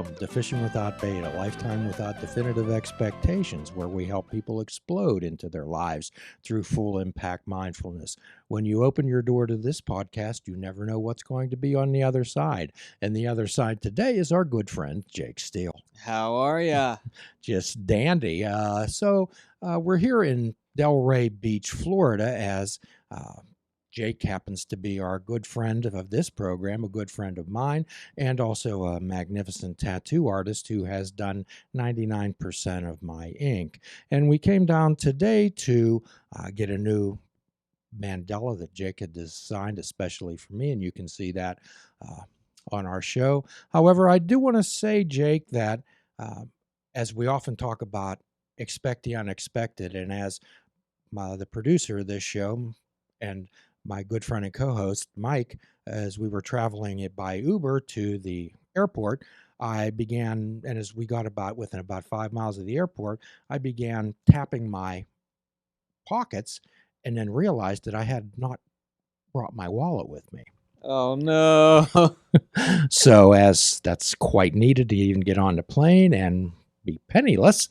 Welcome to Fishing Without Bait, a lifetime without definitive expectations, where we help people explode into their lives through full impact mindfulness. When you open your door to this podcast, you never know what's going to be on the other side. And the other side today is our good friend, Jake Steele. How are ya? Just dandy. We're here in Delray Beach, Florida, as Jake happens to be our good friend of this program, a good friend of mine, and also a magnificent tattoo artist who has done 99% of my ink. And we came down today to get a new mandala that Jake had designed especially for me, and you can see that on our show. However, I do want to say, Jake, that as we often talk about, expect the unexpected, and as the producer of this show and my good friend and co-host Mike, as we were traveling it by Uber to the airport, I began, and as we got within about 5 miles of the airport, I began tapping my pockets and then realized that I had not brought my wallet with me. Oh no. So as that's quite needed to even get on the plane and be penniless,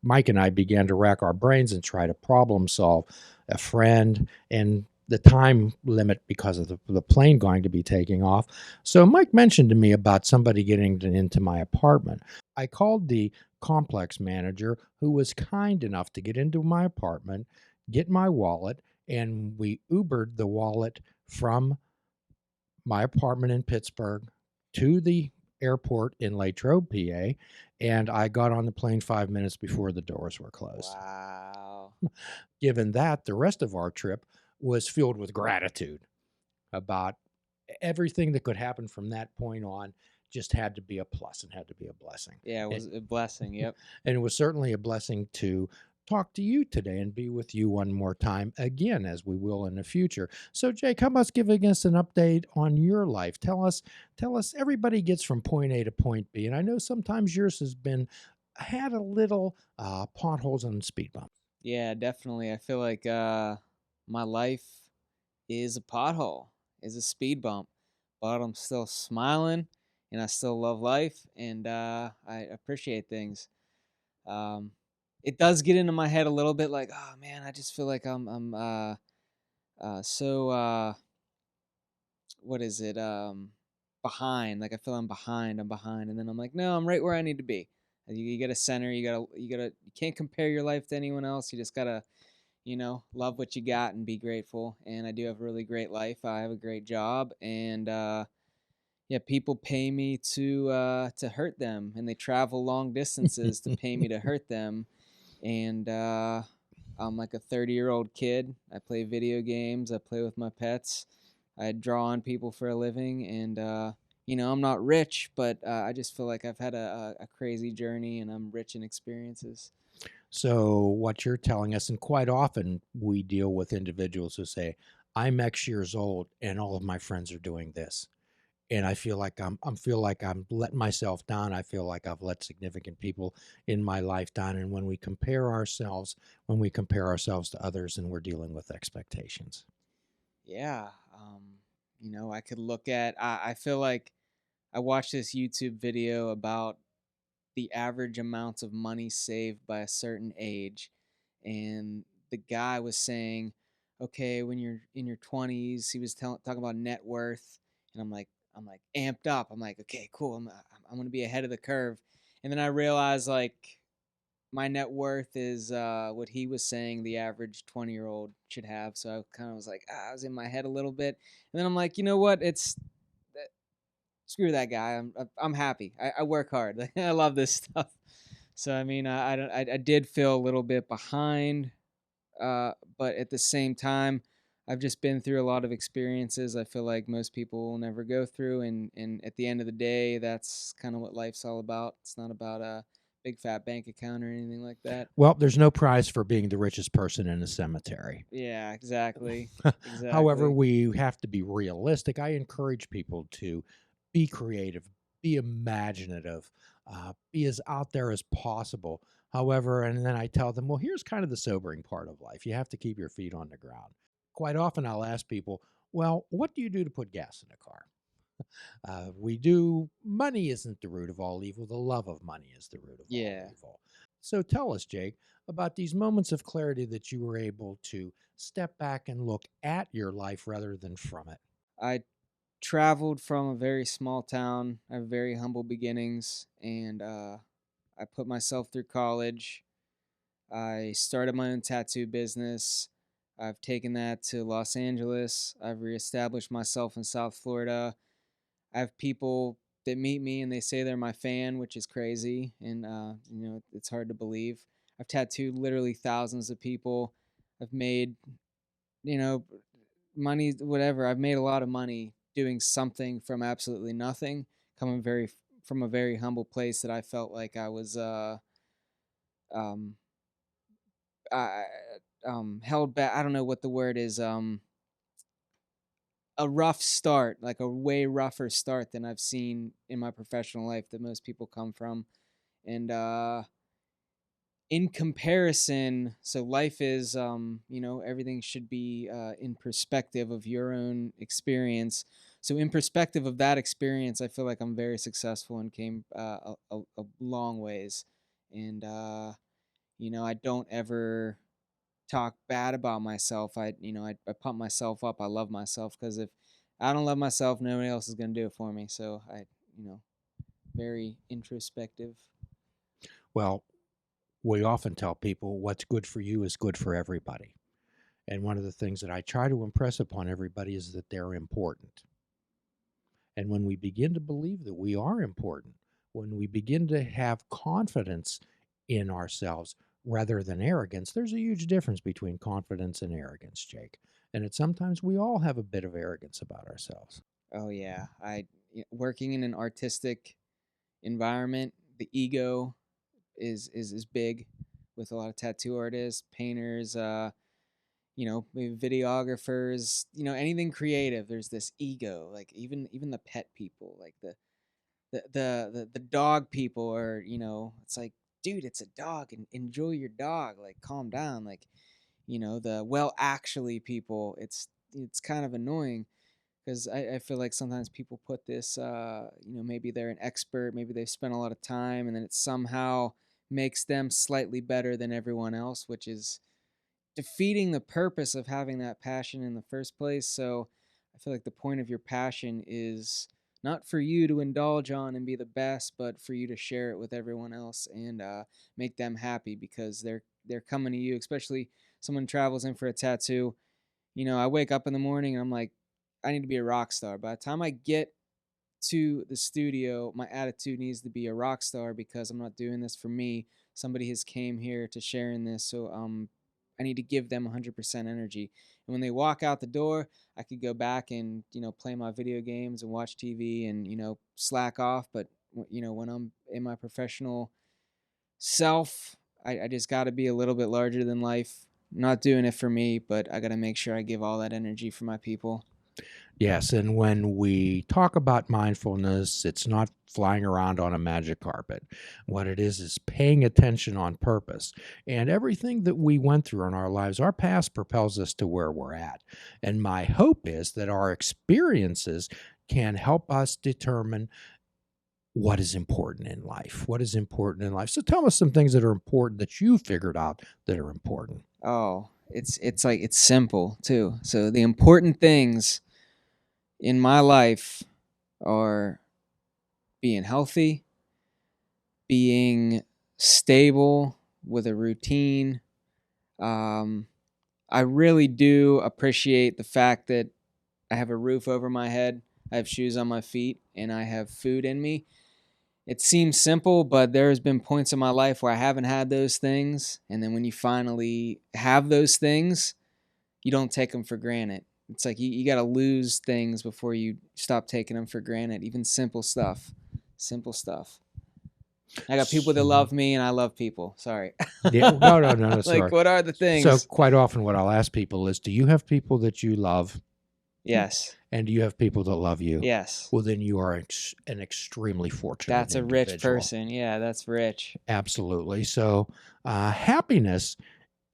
Mike and I began to rack our brains and try to problem solve a friend and the time limit because of the plane going to be taking off. So Mike mentioned to me about somebody getting into my apartment. I called the complex manager, who was kind enough to get into my apartment, get my wallet, and we Ubered the wallet from my apartment in Pittsburgh to the airport in Latrobe, PA, and I got on the plane 5 minutes before the doors were closed. Wow. Given that, the rest of our trip was filled with gratitude about everything that could happen from that point on. Just had to be a plus and had to be a blessing. Yeah, it was a blessing. Yep. And it was certainly a blessing to talk to you today and be with you one more time again, as we will in the future. So Jake, how about giving us an update on your life? Tell us, everybody gets from point A to point B. And I know sometimes yours had a little potholes and speed bumps. Yeah, definitely. I feel like my life is a pothole, is a speed bump, but I'm still smiling and I still love life and I appreciate things. It does get into my head a little bit like, oh man, I just feel like I'm so what is it? Behind. Like I feel I'm behind, and then I'm like, no, I'm right where I need to be. You gotta center, you can't compare your life to anyone else. You just gotta, love what you got and be grateful. And I do have a really great life. I have a great job, and yeah, people pay me to hurt them, and they travel long distances to pay me to hurt them. And I'm like a 30-year-old kid. I play video games. I play with my pets. I draw on people for a living, and I'm not rich, but I just feel like I've had a crazy journey, and I'm rich in experiences. So what you're telling us, and quite often we deal with individuals who say, I'm X years old and all of my friends are doing this. And I feel like I'm letting myself down. I feel like I've let significant people in my life down. And when we compare ourselves to others, and we're dealing with expectations. Yeah, I could look at. I feel like I watched this YouTube video about the average amounts of money saved by a certain age, and the guy was saying, okay, when you're in your 20s, he was talking about net worth, and I'm like amped up. I'm like, okay, cool. I'm gonna be ahead of the curve, and then I realized like my net worth is what he was saying the average 20-year-old should have. So I kind of was like, I was in my head a little bit, and then I'm like, you know what? Screw that guy. I'm happy. I work hard. I love this stuff. So I mean, I did feel a little bit behind, but at the same time, I've just been through a lot of experiences. I feel like most people will never go through, and at the end of the day, that's kind of what life's all about. It's not about a big fat bank account or anything like that. Well, there's no prize for being the richest person in a cemetery. Yeah, exactly. However, Exactly. we have to be realistic. I encourage people to be creative, be imaginative, be as out there as possible. However, and then I tell them, well, here's kind of the sobering part of life. You have to keep your feet on the ground. Quite often I'll ask people, well, what do you do to put gas in a car? Money isn't the root of all evil. The love of money is the root of all Yeah. evil. So tell us, Jake, about these moments of clarity that you were able to step back and look at your life rather than from it. I traveled from a very small town. I have very humble beginnings, and I put myself through college. I started my own tattoo business. I've taken that to Los Angeles. I've reestablished myself in South Florida. I have people that meet me and they say they're my fan, which is crazy, and it's hard to believe. I've tattooed literally thousands of people. I've made, you know, money, whatever. I've made a lot of money doing something from absolutely nothing, coming from a very humble place that I felt like I was um I held back. I don't know what the word is. A rough start, like a way rougher start than I've seen in my professional life that most people come from. And in comparison, so life is, everything should be in perspective of your own experience. So in perspective of that experience, I feel like I'm very successful and came a long ways. And I don't ever talk bad about myself. I pump myself up. I love myself, because if I don't love myself, nobody else is gonna do it for me. So you know, very introspective. Well, we often tell people what's good for you is good for everybody. And one of the things that I try to impress upon everybody is that they're important. And when we begin to believe that we are important, when we begin to have confidence in ourselves rather than arrogance, there's a huge difference between confidence and arrogance, Jake. And it's sometimes we all have a bit of arrogance about ourselves. Oh yeah, working in an artistic environment, the ego is big with a lot of tattoo artists, painters, maybe videographers, anything creative. There's this ego, like even the pet people, like the dog people are, it's like, dude, it's a dog, and enjoy your dog, like calm down, like, the well actually people, it's kind of annoying, because I feel like sometimes people put this, maybe they're an expert, maybe they've spent a lot of time, and then it somehow makes them slightly better than everyone else, which is defeating the purpose of having that passion in the first place. So I feel like the point of your passion is not for you to indulge on and be the best, but for you to share it with everyone else, and make them happy, because they're coming to you, especially someone travels in for a tattoo. I wake up in the morning and I'm like, I need to be a rock star. By the time I get to the studio, my attitude needs to be a rock star, because I'm not doing this for me. Somebody has came here to share in this, so I need to give them 100% energy. And when they walk out the door, I could go back and play my video games and watch TV and slack off. But when I'm in my professional self, I just got to be a little bit larger than life. I'm not doing it for me, but I got to make sure I give all that energy for my people. Yes, and when we talk about mindfulness, it's not flying around on a magic carpet. What it is paying attention on purpose. And everything that we went through in our lives, our past propels us to where we're at. And my hope is that our experiences can help us determine what is important in life. What is important in life? So tell us some things that are important that you figured out that are important. Oh, it's simple too. So the important things in my life are being healthy, being stable with a routine. I really do appreciate the fact that I have a roof over my head, I have shoes on my feet, and I have food in me. It seems simple, but there's been points in my life where I haven't had those things. And then when you finally have those things, you don't take them for granted. It's like you got to lose things before you stop taking them for granted, even simple stuff. Simple stuff. I got people that love me, and I love people. Sorry. Yeah, no, Like, sorry. what are the So things? quite often what I'll ask people is, do you have people that you love? Yes. And do you have people that love you? Yes. Well, then you are an extremely fortunate That's a rich individual. person. Yeah, that's rich. Absolutely. So happiness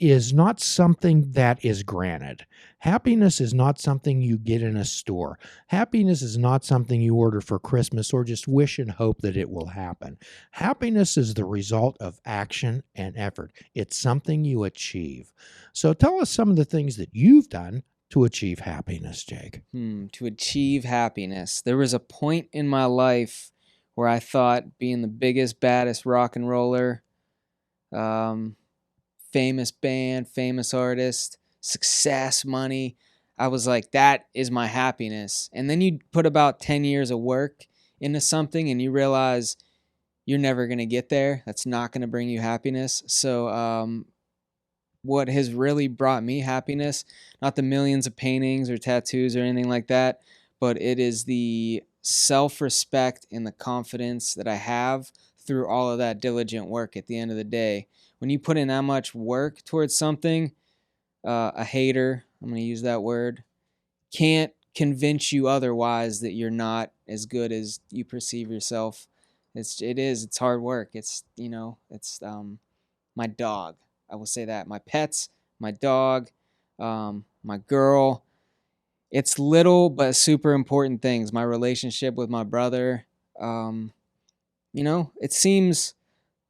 is not something that is granted. Happiness is not something you get in a store. Happiness is not something you order for Christmas or just wish and hope that it will happen. Happiness is the result of action and effort. It's something you achieve. So tell us some of the things that you've done to achieve happiness, Jake. To achieve happiness. There was a point in my life where I thought being the biggest, baddest rock and roller, um, famous band, famous artist, success, money, I was like, that is my happiness. And then you put about 10 years of work into something and you realize you're never going to get there. That's not going to bring you happiness. So, what has really brought me happiness, not the millions of paintings or tattoos or anything like that, but it is the self-respect and the confidence that I have through all of that diligent work at the end of the day. When you put in that much work towards something, a hater, I'm going to use that word, can't convince you otherwise that you're not as good as you perceive yourself. It's hard work. It's my dog. I will say that. My pets, my dog, my girl. It's little but super important things. My relationship with my brother. It seems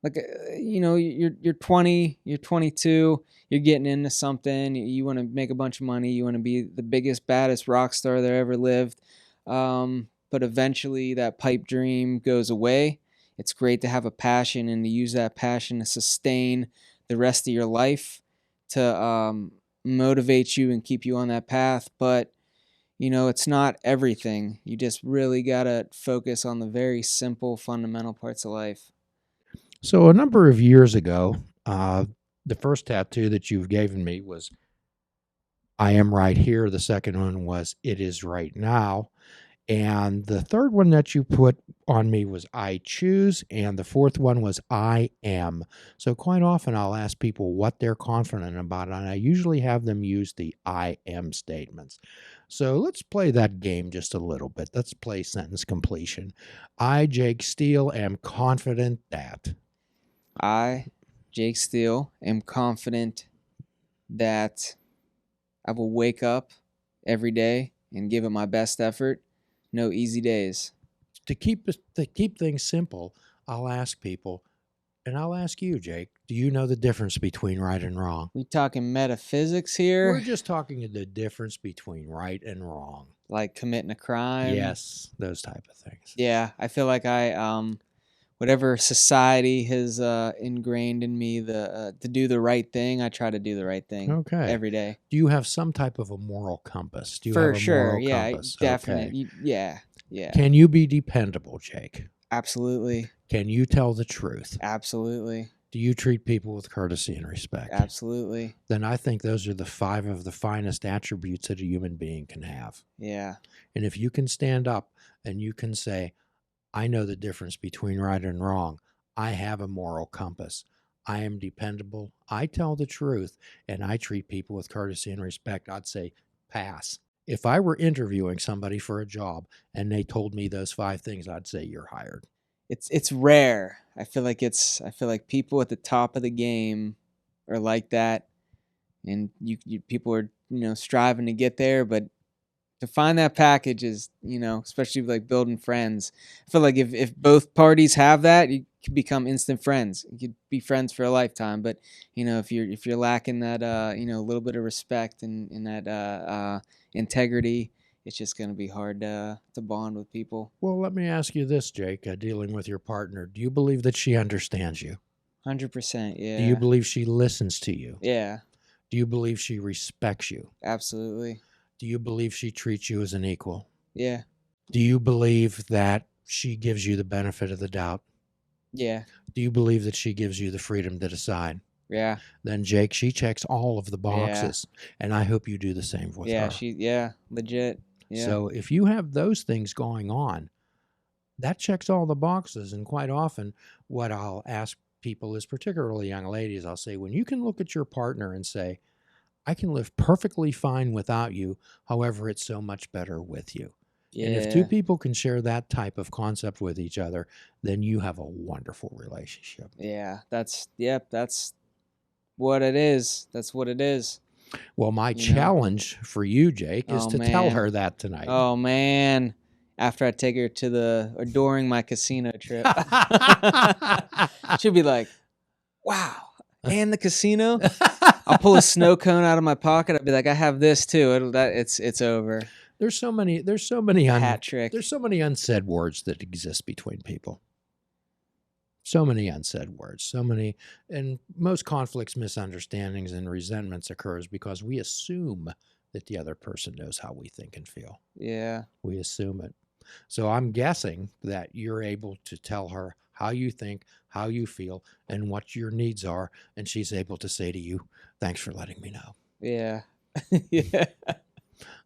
like you're 20, you're 22, you're getting into something. You want to make a bunch of money. You want to be the biggest, baddest rock star there ever lived. But eventually, that pipe dream goes away. It's great to have a passion and to use that passion to sustain the rest of your life, to motivate you and keep you on that path. But it's not everything. You just really gotta focus on the very simple, fundamental parts of life. So, a number of years ago, the first tattoo that you've given me was I am right here. The second one was it is right now. And the third one that you put on me was I choose. And the fourth one was I am. So quite often I'll ask people what they're confident about. And I usually have them use the I am statements. So let's play that game just a little bit. Let's play sentence completion. I, Jake Steele, am confident that. I, Jake Steele, am confident that I will wake up every day and give it my best effort. No easy days. To keep things simple, I'll ask people, and I'll ask you, Jake, do you know the difference between right and wrong? We talking metaphysics here? We're just talking the difference between right and wrong. Like committing a crime? Yes, those type of things. Yeah, I feel like whatever society has ingrained in me to do the right thing, I try to do the right thing. Okay. Every day. Do you have some type of a moral compass? Do you For have a sure, moral yeah, compass? definitely, Okay. yeah. Can you be dependable, Jake? Absolutely, Can you tell the truth? absolutely, Do you treat people with courtesy and respect? absolutely, Then I think those are the 5 of the finest attributes that a human being can have. yeah, And if you can stand up and you can say, I know the difference between right and wrong. I have a moral compass. I am dependable. I tell the truth, and I treat people with courtesy and respect. I'd say pass. If I were interviewing somebody for a job and they told me those 5 things, I'd say you're hired. it's rare. I feel like people at the top of the game are like that, and you people are striving to get there, but to find that package is, especially like building friends. I feel like if both parties have that, you can become instant friends. You could be friends for a lifetime. But if you're lacking that a little bit of respect and that integrity, it's just gonna be hard to bond with people. Well, let me ask you this, Jake, dealing with your partner. Do you believe that she understands you? 100%, yeah. Do you believe she listens to you? Yeah, Do you believe she respects you? absolutely. Do you believe she treats you as an equal? Yeah, Do you believe that she gives you the benefit of the doubt? yeah, Do you believe that she gives you the freedom to decide? yeah, Then, Jake, she checks all of the yeah, boxes, and I hope you do the same with yeah. her. Legit. Yeah, So, if you have those things going on, that checks all the boxes. And quite often, what I'll ask people is, particularly young ladies, I'll say, when you can look at your partner and say, I can live perfectly fine without you. However, it's so much better with you. And if 2 yeah, people can share that type of concept with each other, then you have a wonderful relationship. yeah. That's what it is. That's what it is. Well, my You know? challenge for you, Jake, is Oh, to tell man. her that tonight. Oh man. After I take her to or during my casino trip. She'll be like, wow. And the casino? I'll pull a snow cone out of my pocket. I'll be like, I have this too. It's over. There's so many Hat trick. there's so many unsaid words that exist between people. So many unsaid words, and most conflicts, misunderstandings, and resentments occurs because we assume that the other person knows how we think and feel. Yeah. We assume it. So I'm guessing that you're able to tell her how you think, how you feel, and what your needs are, and she's able to say to you, "Thanks for letting me know." Yeah. Yeah.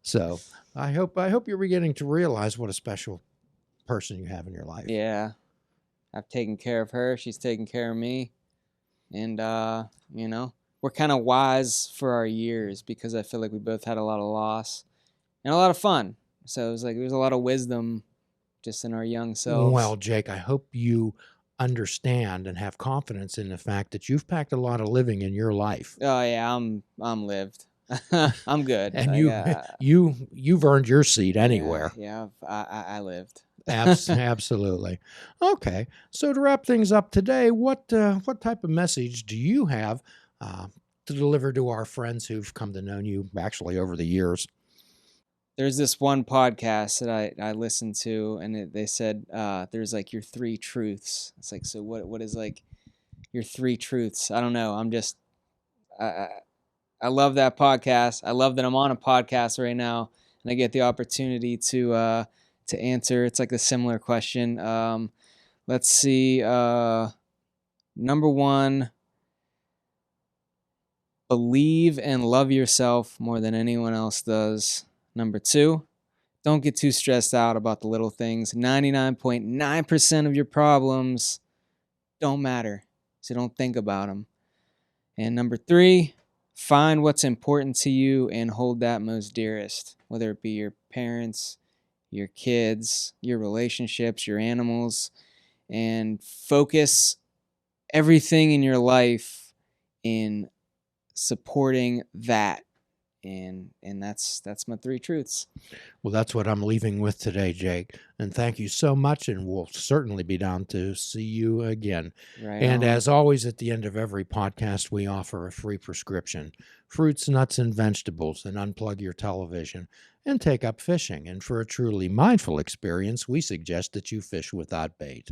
So I hope you're beginning to realize what a special person you have in your life. Yeah. I've taken care of her. She's taken care of me. And, you know, we're kind of wise for our years because I feel like we both had a lot of loss and a lot of fun. So it was like there's a lot of wisdom just in our young selves. Well, Jake, I hope you understand and have confidence in the fact that you've packed a lot of living in your life. Oh yeah, I'm lived. I'm good. And Like, you've earned your seat anywhere. Yeah, I lived. Absolutely. Okay. So to wrap things up today, what type of message do you have to deliver to our friends who've come to know you actually over the years? There's this one podcast that I listened to, and they said there's like your 3 truths. It's like, so what is like your 3 truths? I don't know. I'm just I love that podcast. I love that I'm on a podcast right now, and I get the opportunity to answer. It's like a similar question. Let's see. Number 1, believe and love yourself more than anyone else does. Number 2, don't get too stressed out about the little things. 99.9% of your problems don't matter, so don't think about them. And number 3, find what's important to you and hold that most dearest, whether it be your parents, your kids, your relationships, your animals, and focus everything in your life in supporting that. And that's my 3 truths. Well, that's what I'm leaving with today, Jake. And thank you so much, and we'll certainly be down to see you again. Right and on. As always, at the end of every podcast, we offer a free prescription: fruits, nuts, and vegetables, and unplug your television and take up fishing. And for a truly mindful experience, we suggest that you fish without bait.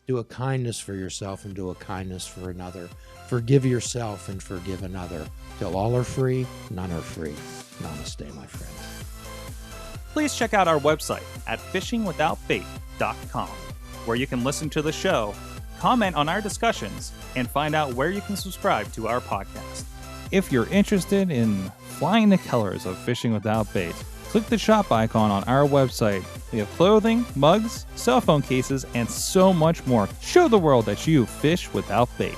Do a kindness for yourself and do a kindness for another. Forgive yourself and forgive another. Till all are free, none are free. Namaste, my friends. Please check out our website at fishingwithoutbait.com, where you can listen to the show, comment on our discussions, and find out where you can subscribe to our podcast. If you're interested in flying the colors of Fishing Without Bait, click the shop icon on our website. We have clothing, mugs, cell phone cases, and so much more. Show the world that you fish without bait.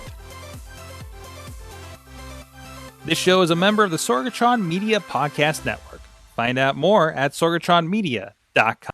This show is a member of the Sorgatron Media Podcast Network. Find out more at sorgatronmedia.com.